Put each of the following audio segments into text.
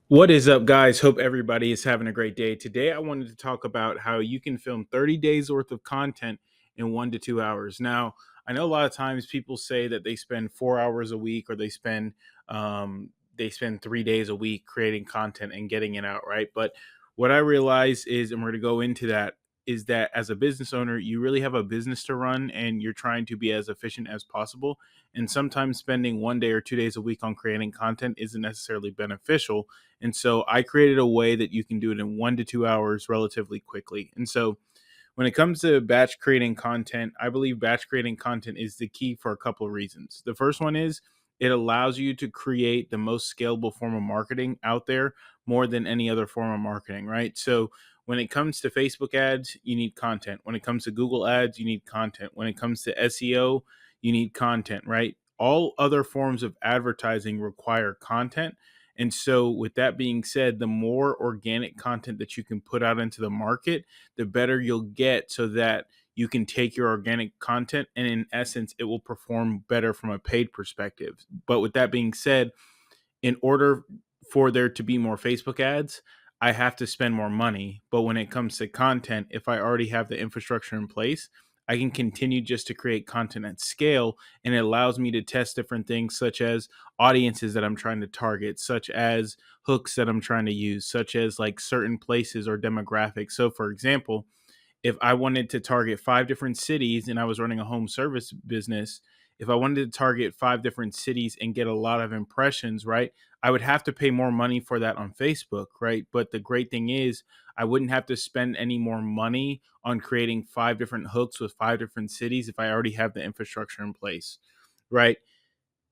What is up, guys? Hope everybody is having a great day. Today, I wanted to talk about how you can film 30 days worth of content in 1 to 2 hours. Now, I know a lot of times people say that they spend 4 hours a week or they spend 3 days a week creating content and getting it out, right? But what I realize is, and we're going to go into that, is that as a business owner, you really have a business to run and you're trying to be as efficient as possible. And sometimes spending 1 day or 2 days a week on creating content isn't necessarily beneficial, and so I created a way that you can do it in 1 to 2 hours relatively quickly. And so when it comes to batch creating content, I believe batch creating content is the key for a couple of reasons. The first one is it allows you to create the most scalable form of marketing out there more than any other form of marketing, right? So when it comes to Facebook ads, you need content. When it comes to Google ads, you need content. When it comes to SEO, you need content, right? All other forms of advertising require content. And so, with that being said, the more organic content that you can put out into the market, the better you'll get so that you can take your organic content and in essence it will perform better from a paid perspective. But with that being said, in order for there to be more Facebook ads, I have to spend more money. But when it comes to content, if I already have the infrastructure in place, I can continue just to create content at scale. And it allows me to test different things, such as audiences that I'm trying to target, such as hooks that I'm trying to use, such as like certain places or demographics. So, for example, if I wanted to target 5 different cities and I was running a home service business, if I wanted to target 5 different cities and get a lot of impressions, right, I would have to pay more money for that on Facebook, right? But the great thing is, I wouldn't have to spend any more money on creating 5 different hooks with 5 different cities if I already have the infrastructure in place, right?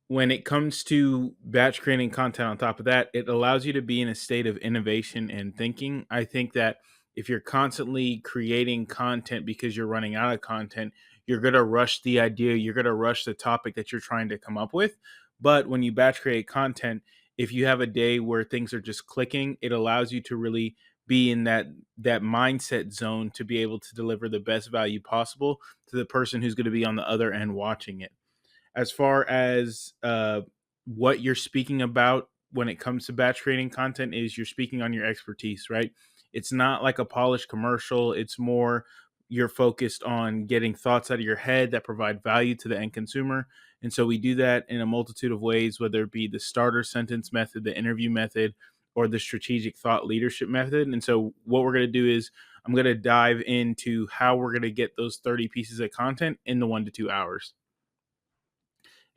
When it comes to batch creating content on top of that, it allows you to be in a state of innovation and thinking. I think that if you're constantly creating content because you're running out of content, you're going to rush the idea, you're going to rush the topic that you're trying to come up with. But when you batch create content, if you have a day where things are just clicking, it allows you to really be in that mindset zone to be able to deliver the best value possible to the person who's going to be on the other end watching it. As far as what you're speaking about when it comes to batch creating content, is you're speaking on your expertise, right? It's not like a polished commercial. It's more you're focused on getting thoughts out of your head that provide value to the end consumer. And so we do that in a multitude of ways, whether it be the starter sentence method, the interview method, or the strategic thought leadership method. And so what we're going to do is I'm going to dive into how we're going to get those 30 pieces of content in the 1 to 2 hours.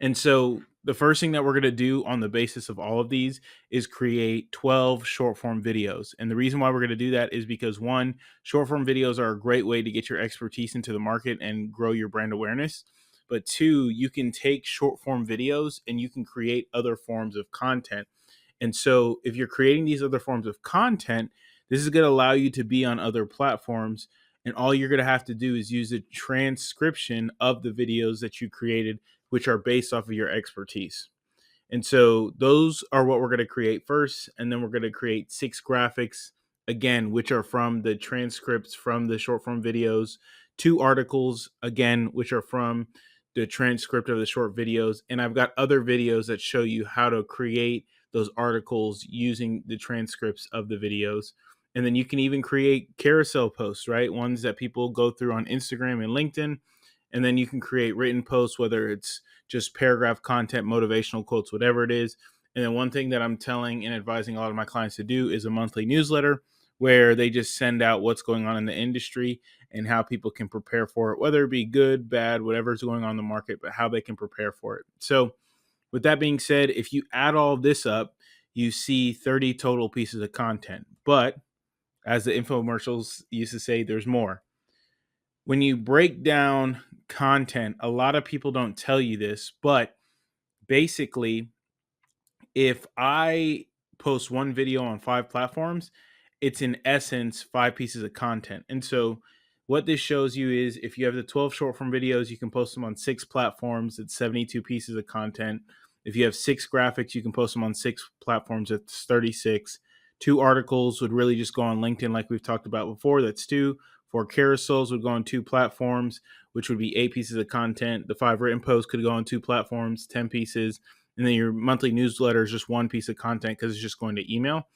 And so the first thing that we're going to do on the basis of all of these is create 12 short form videos. And the reason why we're going to do that is because one, short form videos are a great way to get your expertise into the market and grow your brand awareness. But two, you can take short form videos and you can create other forms of content. And so if you're creating these other forms of content, this is going to allow you to be on other platforms. And all you're going to have to do is use a transcription of the videos that you created, which are based off of your expertise. And so those are what we're going to create first. And then we're going to create 6 graphics, again, which are from the transcripts from the short form videos, 2 articles, again, which are from the transcript of the short videos. And I've got other videos that show you how to create those articles using the transcripts of the videos. And then you can even create carousel posts, right? Ones that people go through on Instagram and LinkedIn. And then you can create written posts, whether it's just paragraph content, motivational quotes, whatever it is. And then one thing that I'm telling and advising a lot of my clients to do is a monthly newsletter where they just send out what's going on in the industry and how people can prepare for it, whether it be good, bad, whatever's going on in the market, but how they can prepare for it. So with that being said, if you add all of this up, you see 30 total pieces of content. But as the infomercials used to say, there's more. When you break down content, a lot of people don't tell you this, but basically, if I post one video on 5 platforms, it's in essence 5 pieces of content. And so, what this shows you is if you have the 12 short form videos, you can post them on 6 platforms. It's 72 pieces of content. If you have 6 graphics, you can post them on 6 platforms. It's 36. 2 articles would really just go on LinkedIn, like we've talked about before. That's 2. 4 carousels would go on 2 platforms, which would be 8 pieces of content. The 5 written posts could go on 2 platforms, 10 pieces. And then your monthly newsletter is just 1 piece of content because it's just going to email.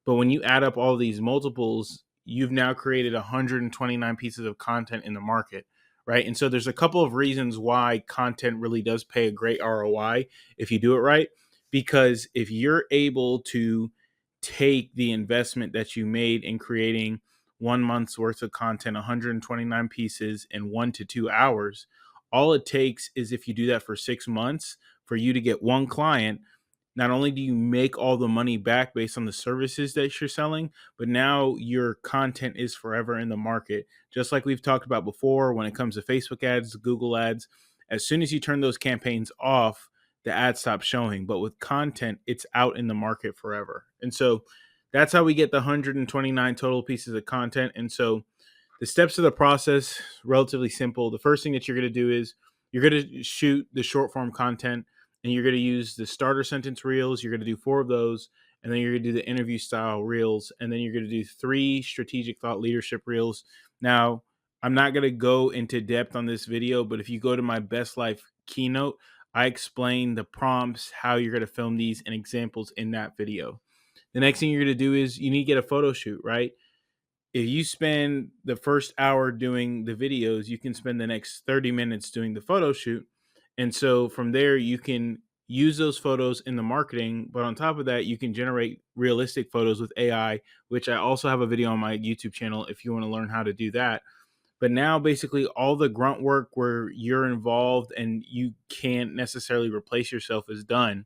But when you add up all these multiples, you've now created 129 pieces of content in the market, right? And so there's a couple of reasons why content really does pay a great ROI if you do it right. Because if you're able to take the investment that you made in creating 1 month's worth of content, 129 pieces in 1 to 2 hours, all it takes is, if you do that for 6 months, for you to get one client. Not only do you make all the money back based on the services that you're selling, but now your content is forever in the market. Just like we've talked about before, when it comes to Facebook ads, Google ads, as soon as you turn those campaigns off, the ad stops showing. But with content, it's out in the market forever. And so that's how we get the 129 total pieces of content. And so the steps of the process, relatively simple. The first thing that you're going to do is you're going to shoot the short form content, and you're going to use the starter sentence reels. You're going to do 4 of those, and then you're going to do the interview style reels, and then you're going to do 3 strategic thought leadership reels. Now, I'm not going to go into depth on this video, but if you go to my Best Life keynote, I explain the prompts, how you're going to film these, and examples in that video. The next thing you're going to do is you need to get a photo shoot, right? If you spend the first hour doing the videos, you can spend the next 30 minutes doing the photo shoot. And so from there, you can use those photos in the marketing. But on top of that, you can generate realistic photos with AI, which I also have a video on my YouTube channel if you want to learn how to do that. But now basically all the grunt work where you're involved and you can't necessarily replace yourself is done.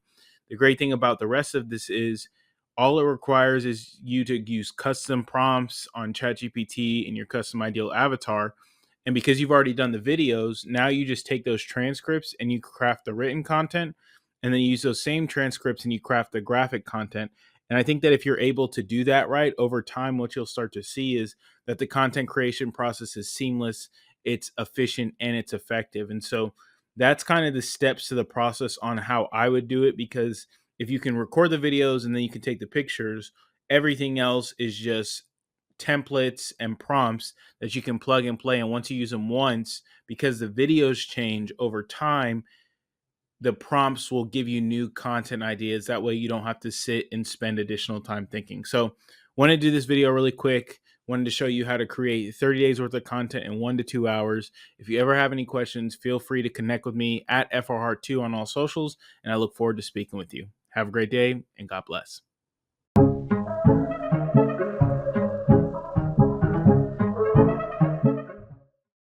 The great thing about the rest of this is all it requires is you to use custom prompts on ChatGPT and your custom ideal avatar. And because you've already done the videos, now you just take those transcripts and you craft the written content, and then you use those same transcripts and you craft the graphic content. And I think that if you're able to do that right over time, what you'll start to see is that the content creation process is seamless, it's efficient, and it's effective. And so that's kind of the steps to the process on how I would do it, because if you can record the videos and then you can take the pictures, everything else is just templates and prompts that you can plug and play. And once you use them once, because the videos change over time, the prompts will give you new content ideas. That way you don't have to sit and spend additional time thinking. So wanted to do this video really quick. Wanted to show you how to create 30 days worth of content in 1 to 2 hours. If you ever have any questions, feel free to connect with me at FRHeart2 on all socials, and I look forward to speaking with you. Have a great day, and God bless.